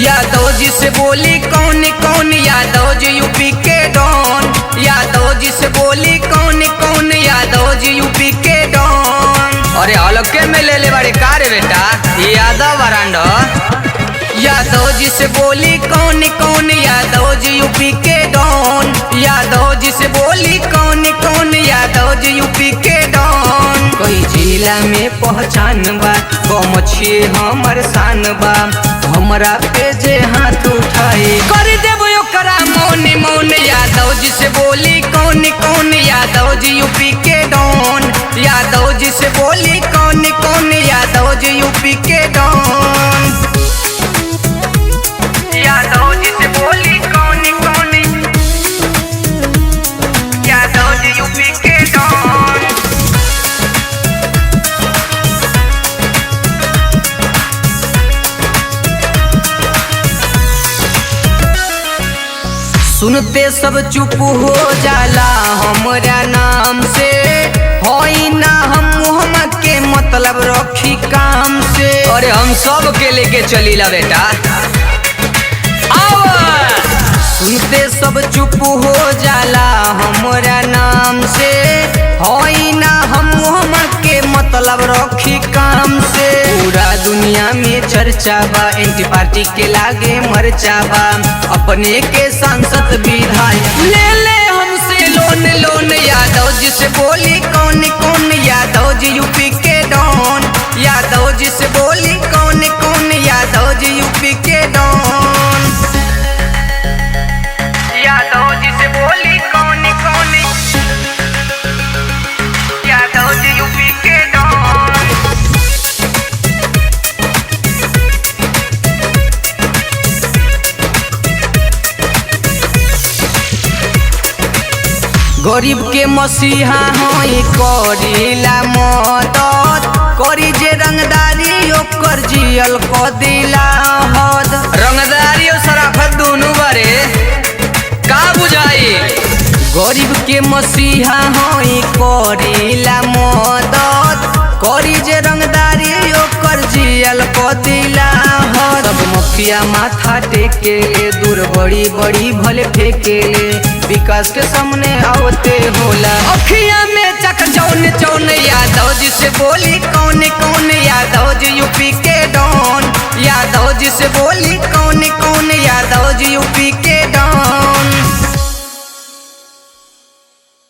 यादव जी से बोली कौन कौन यादव जी यूपी के डॉन। यादव जी से बोली कौन कौन यादव जी यूपी के डॉन। अरे अलग के में ले बड़े का रे बेटा यादव वरांडो। यादव जी से बोली कौन कौन यादव जी यूपी के डॉन। यादव जी से बोली कौन कौन यादव जी यूपी के डॉन। कोई जिला में पहचान बा गमछी हमर शान बा। हमरा पे जे हाथ उठाए कर देबो ओकरा मौन मौन। यादव जी से बोली कौन कौन यादव जी यूपी के डॉन। यादव जी से बोली कौन कौन यादव जी यूपी के डॉन। यादव जी से बोली कौन कौन यादव जी यूपी के डॉन। सुनते सब चुप हो जाला हमरा नाम से। होई ना हम मुहम्मद के मतलब रखी काम से। अरे हम सब के लेके चलीला बेटा। सुनते सब चुप हो जाला हमरा नाम से। होई ना हम मुहम्मद के मतलब रखी काम से। पूरा दुनिया में चर्चा बा एंटी पार्टी के लागे मरचा बा। अपने के सांसद विधायक ले ले हमसे लोन लोन। यादव जी से बोली कौन कौन यादव जी यूपी के डॉन। यादव जी से बोली कौन कौन यादव जी यूपी के डॉन। यादव जी से बोली कौन कौन यादव जी यूपी के डॉन। गरीब के मसीहा होई करीला मदद। करी जे रंगदारी ओकर जियल को दिला हद। रंगदारी और शराफत दोनों बारे का बुझाई। गरीब के मसीहा होई करीला मदद। करी जे रंगदारी ओकर जियल को दिला हद। सब मुखिया माथा टेके दूर बड़ी बड़ी भले फेंके। विकास के सामने आवते होला अखिया में चक चौन चौन। यादव जी से बोली कौन कौन यादव जी यूपी के डॉन। यादव जी से बोली कौन कौन यादव जी यूपी के